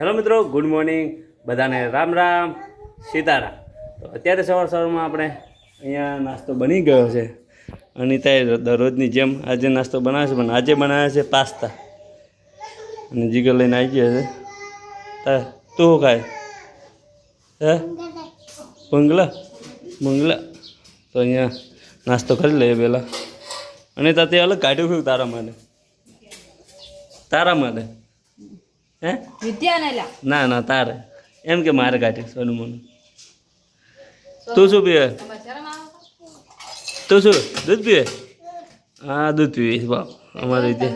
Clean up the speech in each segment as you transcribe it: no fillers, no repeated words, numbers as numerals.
Hello મિત્રો, good morning બધાને. રામ રામ, સીતારામ. તો અત્યારે સવારમાં આપણે અહીંયા નાસ્તો બની ગયો છે. અનિતાએ દરરોજની જેમ આજે નાસ્તો બનાવે છે, પણ આજે બનાવે છે પાસ્તા. અને જીગર લઈને આવી ગયો છે. તું શું ખાય? હે, મંગલા. તો અહીંયા નાસ્તો કરી લઈએ પહેલાં. અનિતા તે અલગ કાઢ્યું છું તારા માટે. હે ના તારે એમ કે મારે કાઢે સોનું મોનું. તું શું પીવે? તું શું દૂધ પીવે? હા દૂધ પીવીશ બાપ અમારે રીતે.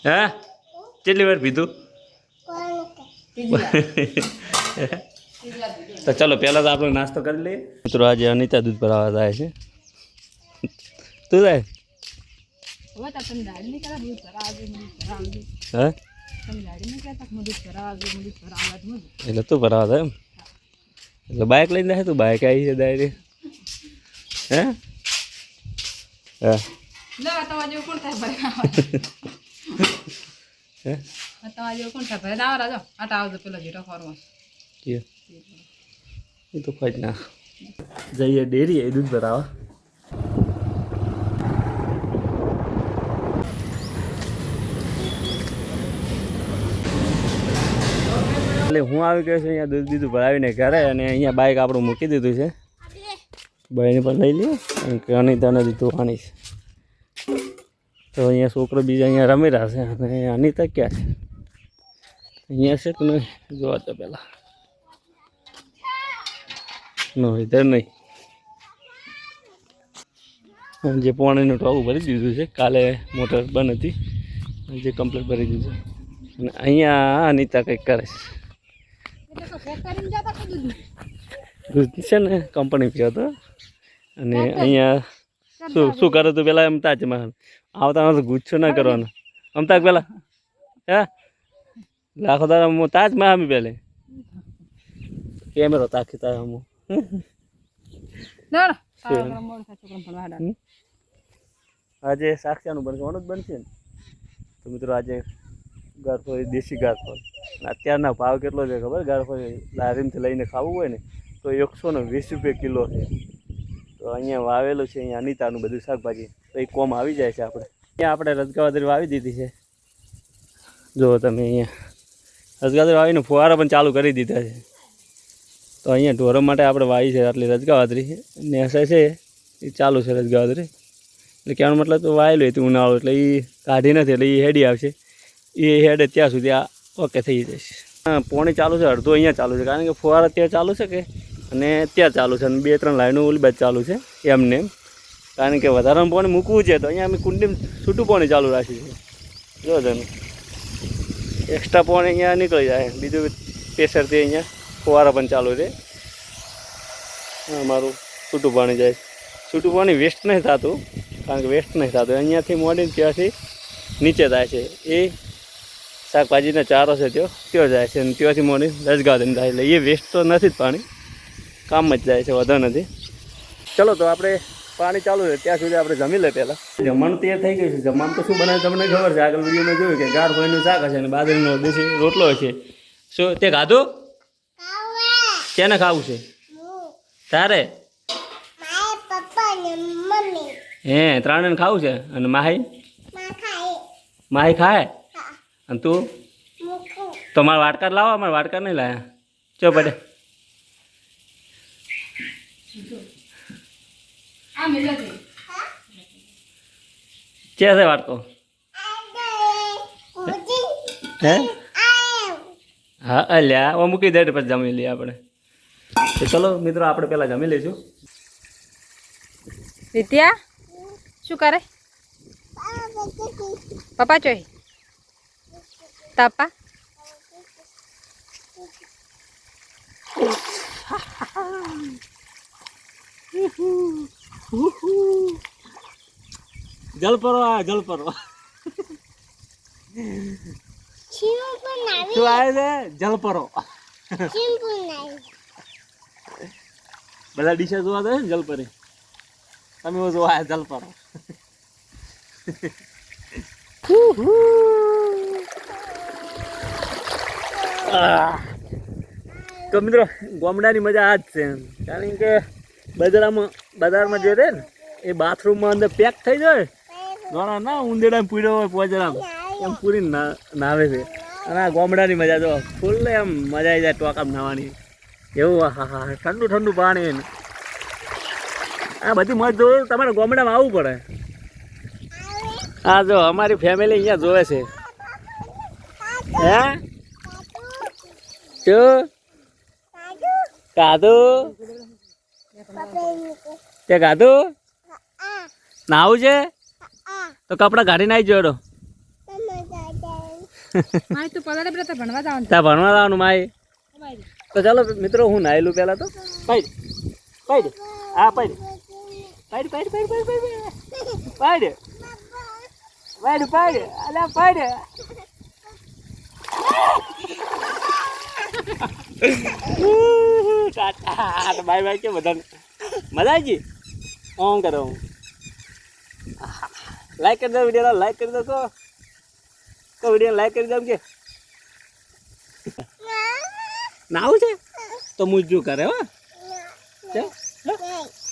હે કેટલી વાર પીધું? તો ચલો પહેલાં તો આપણે નાસ્તો કરી લઈએ. મિત્રો આજે અનિતા દૂધ ભરાવા જાય છે. તું જાય? હા એટલે તું ભરાવા થાય એમ? એટલે બાઇક લઈને જાય? તું બાઇક આવી છે ડાયરી? હે હા એ તો ખોજ ના જઈએ ડેરી એ દૂધ ભરાવા. એટલે હું આવી ગયો છું અહીંયા દૂધ બીજું ભરાવીને ઘરે, અને અહીંયા બાઇક આપણું મૂકી દીધું છે. બાઈને પણ લઈ લઈએ કારણ કે અનિતાને દીધું પાણી છે. તો અહીંયા છોકરો બીજા અહીંયા રમી રહ્યા છે. અને અનિતા ક્યાં છે? અહીંયા છે કે નહીં જોવા તો પહેલાં ઇધર નહીં. જે પાણીનું ટોવું ભરી દીધું છે. કાલે મોટર બંધ હતી, જે કમ્પ્લીટ ભરી દીધું. અને અહીંયા અનિતા કંઈક કરે છે. દૂધ છે ને કંપની પીવો હતો. અને અહીંયા શું કરો તું પેલા? એમ તાજમાં આવતા તો ગુસ્સો ના કરવાનો. અમતા પેલા હે લાખો તારા તાજમાં આમી પેલે કેમેરો તાકી તારા હું આજે સાક્ષાનું બનવાનું જ બનશે ને. તો મિત્રો આજે ગારફળ દેશી ગારફળ અત્યારના ભાવ કેટલો છે ખબર? ગારફળ લારીમાંથી લઈને ખાવું હોય ને તો 120 રૂપિયા કિલો છે. તો અહીંયા વાવેલું છે અહીંયા અનિતાનું બધું શાકભાજી. તો એ કોમ આવી જાય છે આપણે. અહીંયા આપણે રજગાવાદરી વાવી દીધી છે. જુઓ તમે અહીંયા રજગાવાદરી વાવીને ફુવારા પણ ચાલુ કરી દીધા છે. તો અહીંયા ઢોરો માટે આપણે વાવી છે આટલી રજગાવાદરી. નેસા છે એ ચાલુ છે રજગાવાદરી. એટલે કહેવાનો મતલબ તો વાયેલું હતું ઉનાળો, એટલે એ કાઢી નથી, એટલે એ હેડી આવશે. એ હેડે ત્યાં સુધી આ ઓકે થઈ જશે. હા પોણી ચાલુ છે, અડધો અહીંયા ચાલુ છે કારણ કે ફુવારા ત્યાં ચાલુ છે કે અને ત્યાં ચાલુ છે. અને 2-3 લાઈનો ઓલી બાજુ ચાલુ છે એમને એમ. કારણ કે વધારાનું પાણી મૂકવું છે તો અહીંયા અમે કુંડીમાં છૂટું પાણી ચાલુ રાખ્યું છે. જો તમે એક્સ્ટ્રા પાણી અહીંયા નીકળી જાય. બીજું પ્રેશરથી અહીંયા ફુવારા પણ ચાલુ રહે. અમારું છૂટું પાણી જાય. છૂટું પાણી વેસ્ટ નહીં થતું, કારણ કે વેસ્ટ નહીં થતું. અહીંયાથી મોડીને ત્યાંથી નીચે થાય છે. એ શાકભાજીનો ચારો છે ત્યાં જાય છે. અને ત્યાંથી મોડી રજગાવાદરી થાય. એટલે એ વેસ્ટ તો નથી જ, પાણી કામમાં જ જાય છે, વધુ નથી. ચલો તો આપણે પાણી ચાલુ છે ત્યાં સુધી આપણે જમી લે. પહેલાં જમવાનું તૈયાર થઈ ગયું છે. જમવાનું તો શું બનાવે તમને ખબર છે? આગળ વિડીયોમાં જોયું કે ગાર ફળીનું શાક હશે અને બાજરીનો દેશી રોટલો હશે. શું તે ખાધું? તેને ખાવું છે તારે? હે ત્રણેને ખાવું છે. અને માહી ખાય? અને તું? તો મારા વાટકાર લાવો. અમારે વાટકાર નહીં લાયા. ચો પડે છે વાટકો? હે હા અલ્યા ઓ મૂકી દે પછી જમી લઈએ આપણે. તો ચલો મિત્રો આપણે પહેલાં જમી લઈશું. વિદ્યા શું કરે? પપ્પા ચોઈ તાપા જલપરો જલપરો શું આવે છે? જલપરો બધા ડીશા જોવા જાય ને જલપરી. તમે જોવા જલપરો તો મિત્રો ગામડાની મજા આ જ છે કારણ કે બજારમાં જે રહે ને એ બાથરૂમમાં અંદર પેક થઈ જાય ઘણા ના ઉંદેડા પૂર્યો હોય પોજરામ એમ પૂરી નાવે છે અને આ ગામડાની મજા જો ફૂલ એમ મજા આવી જાય ટોકામ નાવાની એવું હા ઠંડુ ઠંડુ પાણી ને આ બધી મજ જોયું તમારે ગામડામાં આવવું પડે હા જો અમારી ફેમિલી અહીંયા જોવે છે હે શું કાધું તે કાધું નાવું છે તો કપડા કાઢીને આવી જોડો ત્યાં ભણવા જવાનું માય તો ચાલો મિત્રો હું નાહેલું પહેલાં તો પાડ હા પાડ અલ્યા પાડ ટાટા બાય બાય કે બધાને મજા આવી ગઈ ઓમ કરો લાઈક કરી દો વિડીયો લાઈક કરી દો તો વિડીયો લાઈક કરી દો કે નાવું છે તો મુજ્જુ કરે હો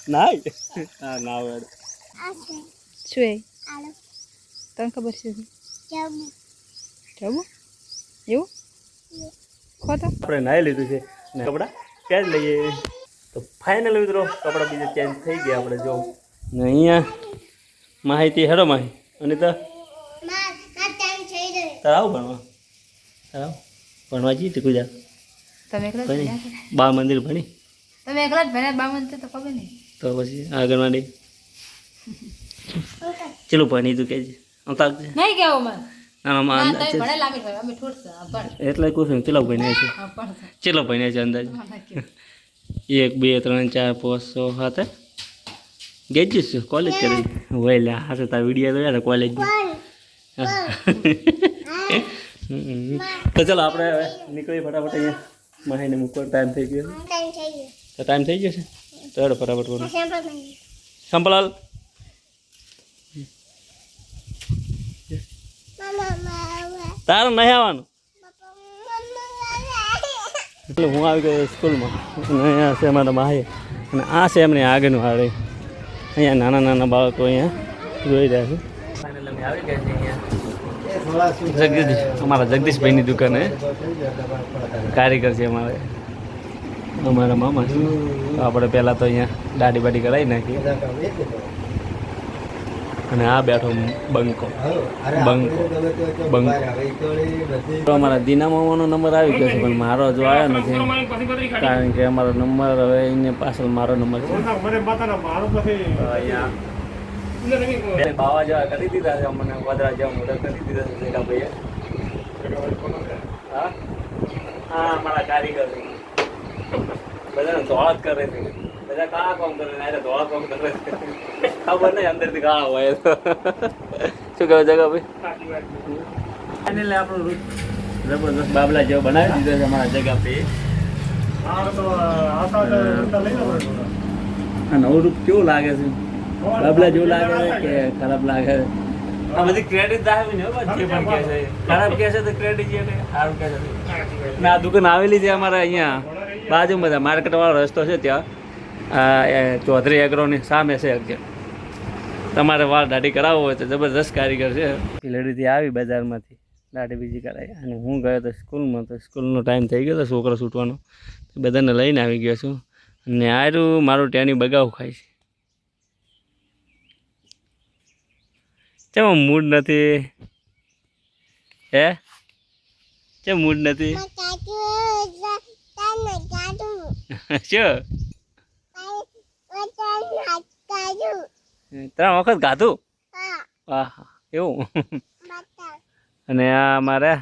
નાય હા નાવ શું એ તને ખબર છે જવું એવું ખો તો આપણે નાહી લીધું છે ને કપડાં ત્યાં જ લઈએ તો ફાઇનલ મિત્રો કપડાં બીજા ચેન્જ થઈ ગયા આપણે જો ને અહીંયા માહિતી હેડો માહી અને તો તારે આવું ભણવા જઈએ ગુજરાત તમે એકલા જ ભણ્યા બા મંદિર ભણી તમે એકલા જ ભણ્યા બા મંદિર તો ખબર નહીં તો પછી આંગણવાડી ચલો ભણી તું કહેજે અંતાકજે નહીં કેવું મને એટલે કુછ ચલો ભણ્યા છે ચલો ભણ્યા છે અંદાજ 1 2 3 4 5 6 7 ગ્રેજ્યુએશન કોલેજ કરી હોય લે હાસે તાર વિડીયો જોયા કોલેજ તો ચલો આપણે હવે નીકળી ફટાફટ અહીંયા માહીને મૂકવાનો ટાઈમ થઈ ગયો તો ટાઈમ થઈ ગયો છે તો હેડો ફટાફટ કરો સંભળાલ તારે નહીં આવવાનું એટલે હું આવી ગયો સ્કૂલમાં અને અહીંયા છે અમારા માહી અને આ છે એમની આગળનું હારે અહીંયા નાના નાના બાળકો અહીંયા જોઈ રહ્યા છે ફાઇનલ અમે આવી ગયા છે અહીંયા જગદીશ અમારા જગદીશભાઈની દુકાને કારીગર છે અમારા મામા છે તો આપણે પહેલાં તો અહીંયા દાઢી બાડી કરાવી નાખીએ અને આ બેઠો બંકો તો અમારા દીના મામાનો નંબર આવી ગયો છે પણ મારો જો આવ્યો નથી કારણ કે અમારો નંબર હવે એને પાછળ મારો નંબર છે અહીંયા બાવા જેવા કરી દીધા છે અમને વદરા જેવા મોટા કરી દીધા છે ભાઈએ હા હા મારા કારીગર બધાને ધોળા જ કરે છે બધા કાળા કામ કરે ને ધોળા કામ કરે છે ખબર નહીં અંદરથી કાળા હોય તો શું કહેવાય જગા ભાઈ ફાઇનલી આપણું જબરદસ્ત બાબલા જેવો બનાવી દીધો છે અમારા જગા ભાઈ નવું રૂપ કેવું લાગે છે બાબલા જેવું લાગે કે ખરાબ લાગે આ બધી ક્રેડિટ દાખવી ને જે પણ કહે છે ખરાબ કહે છે તો ક્રેડિટ જે સારું કહે છે ને આ દુકાન આવેલી છે અમારા અહીંયા બાજુમાં માર્કેટવાળો રસ્તો છે ત્યાં ચૌધરી એગ્રોની સામે છે અગિયાર તમારે વાળ દાઢી કરાવવો હોય તો જબરદસ્ત કારીગર છે પીલડીથી આવી બજારમાંથી દાઢી બીજી કરાવી અને હું ગયો તો સ્કૂલમાં તો સ્કૂલનો ટાઈમ થઈ ગયો તો છોકરો છૂટવાનો બધાને લઈને આવી ગયો છું અને આરું મારું ટેની બગાવ ખાય છે કેમ મૂડ નથી હે કેમ મૂડ નથી શું 3 વખત ગાધું વાહ એવું અને આ મારે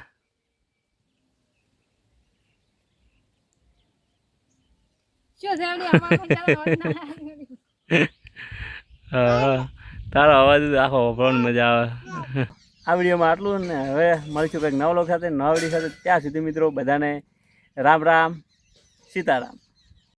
હા તારો અવાજ આખો વપરાણ મજા આવે આ વિડીયોમાં આટલું ને હવે મળીશું કંઈક નવા લોકો સાથે નવા વિડીયો સાથે ત્યાં સુધી મિત્રો બધાને રામ રામ સીતારામ